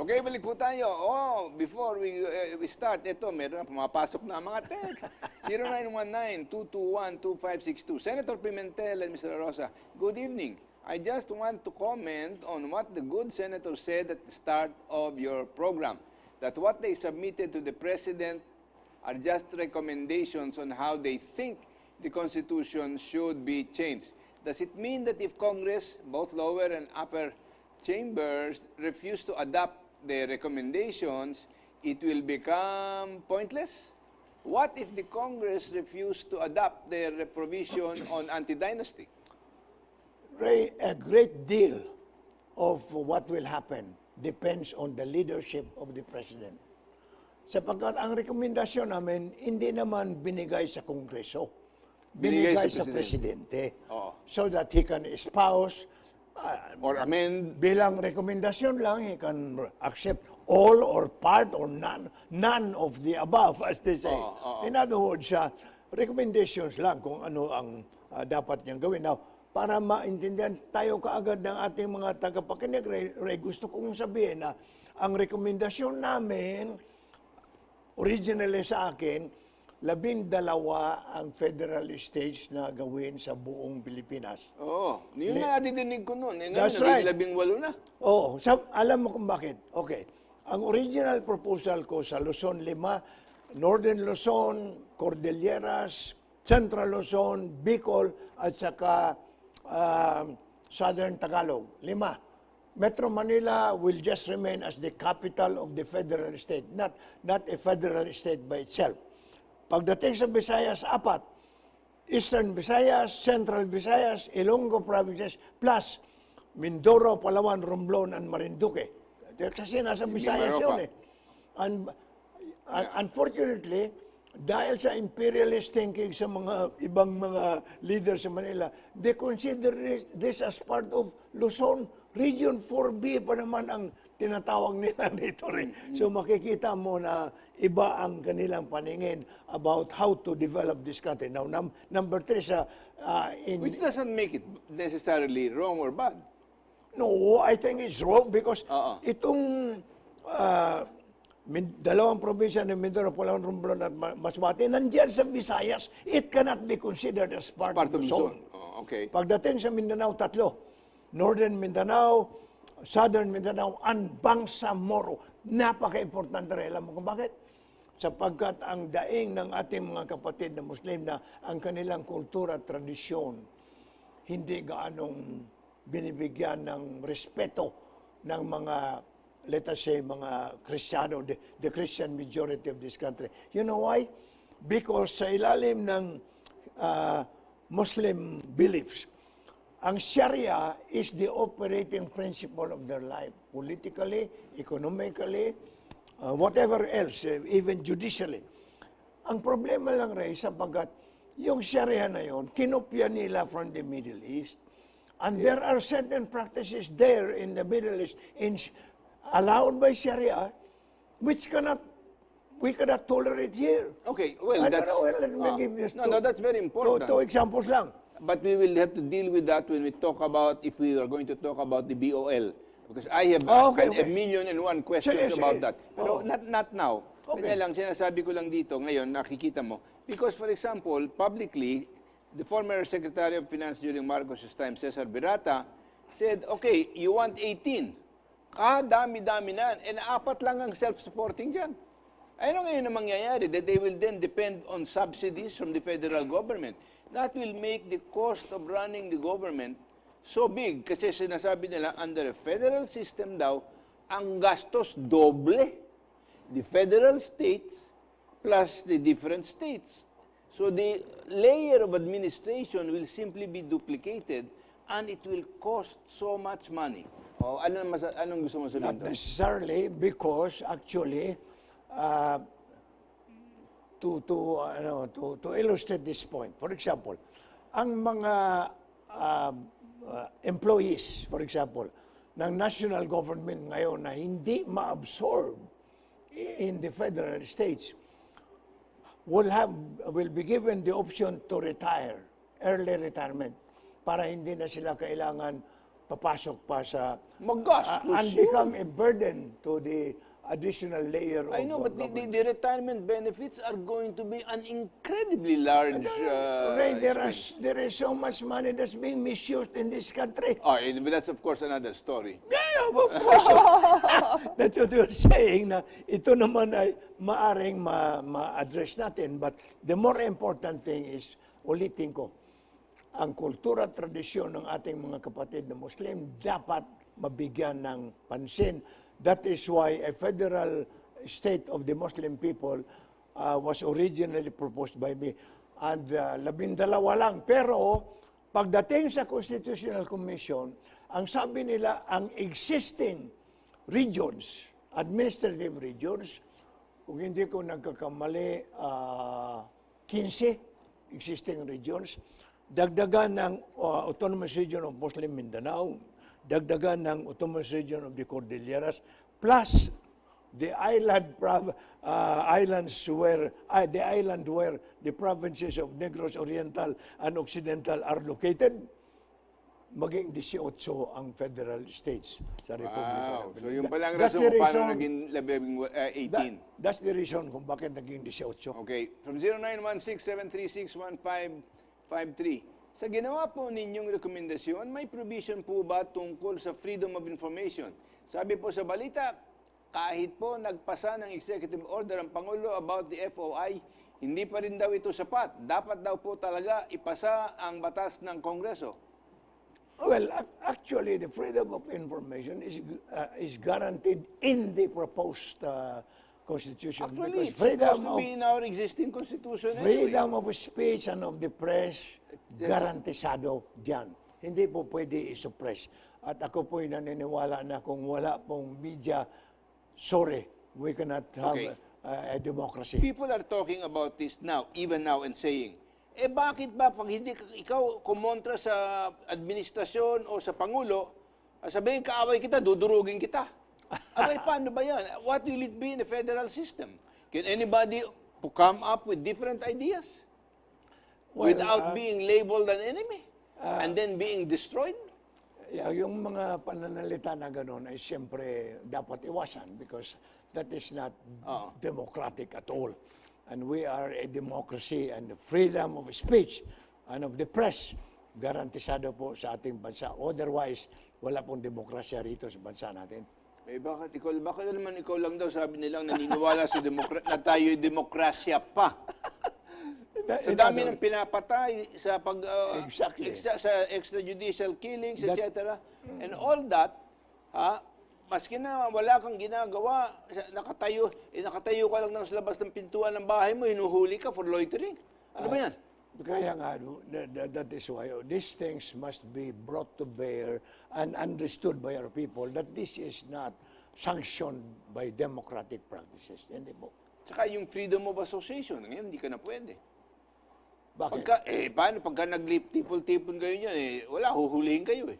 Okay, balik po tayo. Before we start, ito, meron na pumapasok na mga text. 0919-221-2562. Senator Pimentel and Mr. Rosa, good evening. I just want to comment on what the good senator said at the start of your program, that what they submitted to the President are just recommendations on how they think the Constitution should be changed. Does it mean that if Congress, both lower and upper chambers, refuse to adopt the recommendations, it will become pointless? What if the Congress refused to adopt their provision on anti-dynasty? Ray, a great deal of what will happen depends on the leadership of the President. Sapagkat ang rekomendasyon namin, hindi naman binigay sa Kongreso. Binigay sa Presidente. So that he can espouse or amend. Bilang rekomendasyon lang, he can accept all or part or none of the above, as they say. In other words, recommendations lang kung ano ang dapat niyang gawin. Now, para maintindihan tayo kaagad ng ating mga tagapakinig, Ray, gusto kong sabihin na ang rekomendasyon namin, originally sa akin, 12 ang federal states na gawin sa buong Pilipinas. Yun na nadidinig ko noon. That's right. 18 na. Alam mo kung bakit. Okay. Ang original proposal ko sa Luzon, 5, Northern Luzon, Cordilleras, Central Luzon, Bicol, at saka Southern Tagalog, 5. Metro Manila will just remain as the capital of the federal state, not a federal state by itself. Pagdating sa Visayas, 4. Eastern Visayas, Central Visayas, Ilonggo Provinces, plus Mindoro, Palawan, Romblon, and Marinduque. Kasi nasa Visayas yun eh. And unfortunately, dahil sa imperialist thinking sa mga ibang mga leaders sa Manila, they consider this as part of Luzon. Region 4B pa naman ang tinatawag nila dito rin. So makikita mo na iba ang kanilang paningin about how to develop this country. Now, number 3 which doesn't make it necessarily wrong or bad. No, I think it's wrong because itong dalawang probinsya ng Mindoro, Palawan, Romblon at Masbate, nandiyan sa Visayas, it cannot be considered as part of Luzon. Okay. Pagdating sa Mindanao, 3. Northern Mindanao, Southern Mindanao, and Bangsamoro. Napaka-importante rin. Alam mo kung bakit? Sapagkat ang daing ng ating mga kapatid na Muslim na ang kanilang kultura at tradisyon hindi gaanong binibigyan ng respeto ng mga, let us say, mga Kristiyano, the Christian majority of this country. You know why? Because sa ilalim ng Muslim beliefs, ang Sharia is the operating principle of their life, politically, economically, whatever else, even judicially. Ang problema lang, Ray, sapagkat yung Sharia na yon, kinopya nila from the Middle East. And there are certain practices there in the Middle East allowed by Sharia, which we cannot tolerate here. Okay, well, let me give this that's very important. Two examples lang. But we will have to deal with that when we talk about, if we are going to talk about the BOL. Because I have a million and one questions about that. Pero not now. Kaya lang, sinasabi ko lang dito, ngayon, nakikita mo. Because, for example, publicly, the former Secretary of Finance during Marcos's time, Cesar Virata, said, okay, you want 18. Dami-dami na. And 4 lang ang self-supporting dyan. Ano ngayon ang mangyayari? That they will then depend on subsidies from the federal government. That will make the cost of running the government so big. Kasi sinasabi nila, under a federal system daw, ang gastos doble. The federal states plus the different states. So the layer of administration will simply be duplicated and it will cost so much money. Anong gusto mo sabihin? Not necessarily, because actually, to illustrate this point, for example, ang mga employees, for example, ng national government ngayon na hindi ma-absorb in the federal states will be given the option to retire, early retirement, para hindi na sila kailangan papasok pa sa Magastos and yun. become a burden to the additional layer of I know, but government. the retirement benefits are going to be an incredibly large Ray, expense. there is so much money that's being misused in this country. Oh, but that's of course another story. Yeah, of course. That's what you're saying, na ito naman ay maaring ma-address natin. But the more important thing is, ulitin ko, ang kultura at tradisyon ng ating mga kapatid na Muslim dapat mabigyan ng pansin. That is why a federal state of the Muslim people was originally proposed by me. And 12 lang. Pero pagdating sa Constitutional Commission, ang sabi nila, ang existing regions, administrative regions, kung hindi ko nagkakamali, 15 existing regions, dagdagan ng Autonomous Region of Muslim Mindanao, dagdagan ng Autonomous Region of the Cordilleras, plus the islands where the provinces of Negros Oriental and Occidental are located, maging 18 ang federal states sa Republika. Wow. So yung palang That's rason the kung paano reason- naging 18. That's the reason kung bakit naging 18. Okay, from 0916-736-1553. Sa ginawa po ninyong rekomendasyon, may provision po ba tungkol sa freedom of information? Sabi po sa balita, kahit po nagpasa ng executive order ang Pangulo about the FOI, hindi pa rin daw ito sapat. Dapat daw po talaga ipasa ang batas ng Kongreso. Well, actually, the freedom of information is guaranteed in the proposed Constitution. Actually, it's because supposed to be in our existing Constitution anyway. freedom of speech and of the press, garantisado diyan. Hindi po pwede i-suppress. At ako po'y naniniwala na kung wala pong media, sorry, we cannot have Okay. a democracy. People are talking about this now, even now, and saying, bakit ba pag hindi ikaw kumontra sa administrasyon o sa Pangulo, sabihin kaaway kita, dudurugin kita. Paano ba yan? What will it be in the federal system? Can anybody come up with different ideas without being labeled an enemy and then being destroyed? Yung mga pananalita na gano'n ay siyempre dapat iwasan because that is not democratic at all. And we are a democracy, and the freedom of speech and of the press garantisado po sa ating bansa. Otherwise, wala pong demokrasya rito sa bansa natin. Bakit naman ikaw lang daw sabi nilang naniniwala sa na tayo'y demokrasya pa? Sa dami ng pinapatay sa Exactly. sa extrajudicial killings, etc. And all that, maski na wala kang ginagawa, nakatayo ka lang sa labas ng pintuan ng bahay mo, hinuhuli ka for loitering. Ano ba yan? Kaya nga, that is why these things must be brought to bear and understood by our people that this is not sanctioned by democratic practices. Hindi po. Saka yung freedom of association, ngayon hindi ka na pwede. Bakit? Paano pagka nag-tipon-tipon kayo niyan, wala, huhulihin kayo eh.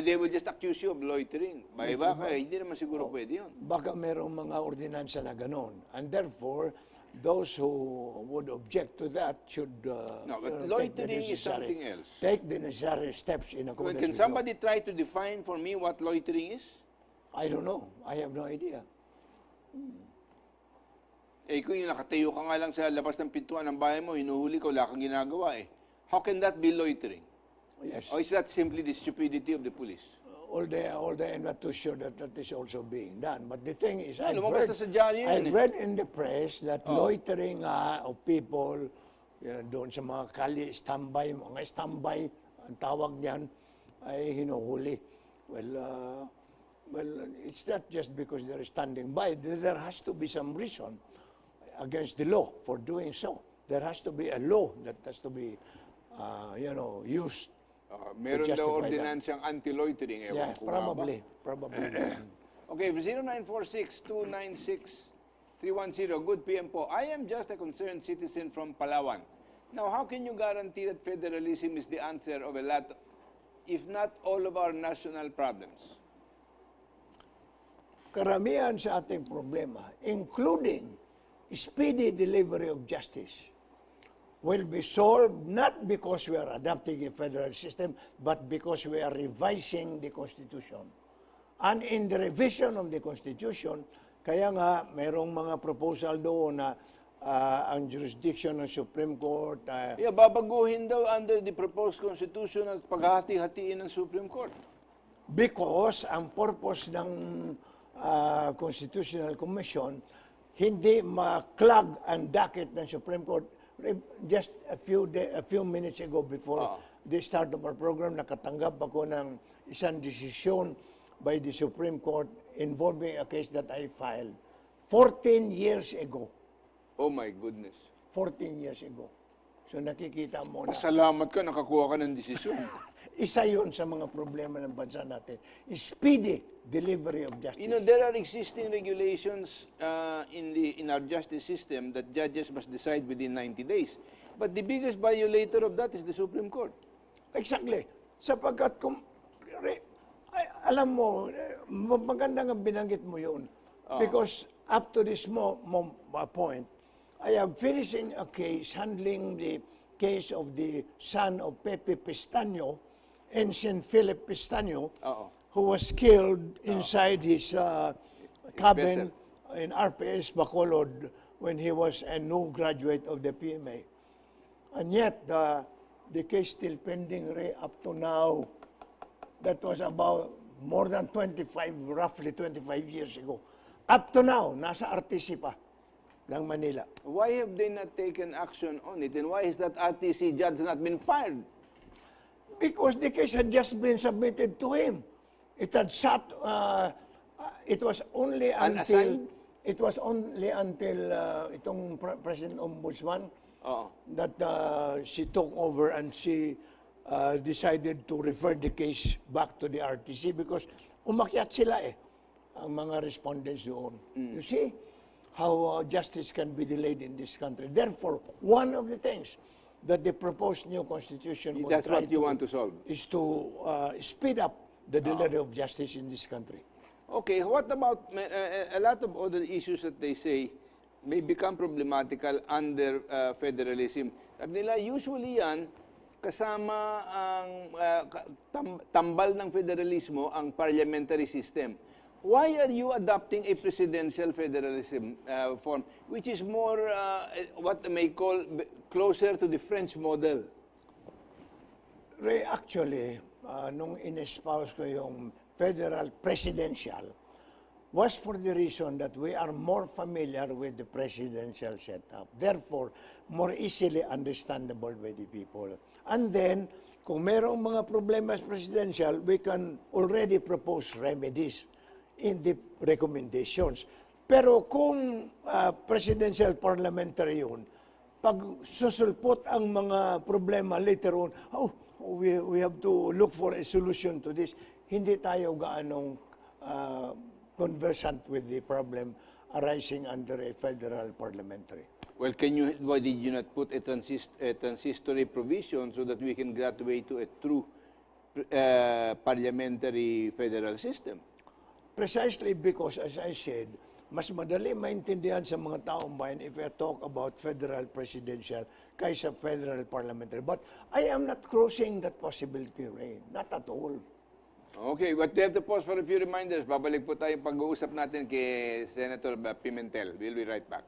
They will just accuse you of loitering. Hindi naman siguro pwede yun. Baka merong mga ordinansa na ganon. And therefore, those who would object to that should No, but take the loitering is necessary- something else. Take the necessary steps in accordance Can with law. somebody try to define for me what loitering is? I don't know. I have no idea. Kung yung nakatayo ka nga lang sa labas ng pintuan ng bahay mo, hinuhuli ka, wala kang ginagawa eh. How can that be loitering? Yes. Or is that simply the stupidity of the police? Although I'm not too sure that that is also being done. But the thing is, lumabas na sa dyaryo yun I've eh. read in the press that loitering of people doon sa mga kali, mga standby, ang tawag niyan, ay hinuhuli. Well, it's not just because they're standing by. There has to be some reason against the law for doing so. There has to be a law that has to be, used. Meron To daw justify ordinansyang anti-loitering. Yeah, Ewan ko nga ba. probably. Okay, 0946-296-310. Good PM po. I am just a concerned citizen from Palawan. Now, how can you guarantee that federalism is the answer of a lot, if not all of our national problems? Karamihan sa ating problema, including speedy delivery of justice, will be solved not because we are adopting a federal system, but because we are revising the Constitution. And in the revision of the Constitution, kaya nga mayroong mga proposal doon na ang jurisdiction ng Supreme Court, Babaguhin daw under the proposed Constitution at paghati-hatiin ng Supreme Court. because ang purpose ng Constitutional Commission, hindi ma-clog ang docket ng Supreme Court. Just a few minutes ago before the start of our program, nakatanggap ako ng isang desisyon by the Supreme Court involving a case that I filed 14 years ago. Oh my goodness. 14 years ago. So nakikita mo na Pasalamat ka, nakakuha ka ng desisyon. isa yon sa mga problema ng bansa natin. Speedy delivery of justice. You know, there are existing regulations in our justice system that judges must decide within 90 days. But the biggest violator of that is the Supreme Court. Exactly. Sapagkat alam mo, maganda nga binanggit mo yun. Because up to this point, I am finishing a case handling the case of the son of Pepe Pestaño, Ensign Philip Pestaño, who was killed inside his cabin in RPS Bacolod when he was a new graduate of the PMA. And yet, the case still pending up to now. That was about more than roughly 25 years ago. Up to now, nasa RTC pa ng Manila. Why have they not taken action on it? And why has that RTC judge not been fired? Because the case had just been submitted to him. It had sat, it was only until, itong President Ombudsman that she took over and she decided to refer the case back to the RTC because umakyat sila ang mga respondents doon. You see how justice can be delayed in this country. Therefore, one of the things that the proposed new constitution will That's try what you want to solve. is to speed up the delivery of justice in this country. Okay, what about a lot of other issues that they say may become problematical under federalism? Sabi nila, usually yan, kasama ang tambal ng federalismo ang parliamentary system. Why are you adopting a presidential federalism form, which is more what I may call closer to the French model? Actually, nung in-espouse ko yung federal presidential, was for the reason that we are more familiar with the presidential setup. Therefore, more easily understandable by the people. And then, kung merong mga problema sa presidential, we can already propose remedies in the recommendations. Pero kung presidential parliamentary yun, pag susulpot ang mga problema later on, we have to look for a solution to this. Hindi tayo gaanong conversant with the problem arising under a federal parliamentary. Well, why did you not put a transitory provision so that we can graduate to a true parliamentary federal system? Precisely because, as I said, mas madali maintindihan sa mga taong bayan if I talk about federal presidential kaysa federal parliamentary. But I am not crossing that possibility, Ray. Not at all. Okay, but we have to pause for a few reminders. Babalik po tayo pag-uusap natin kay Senator Pimentel. We'll be right back.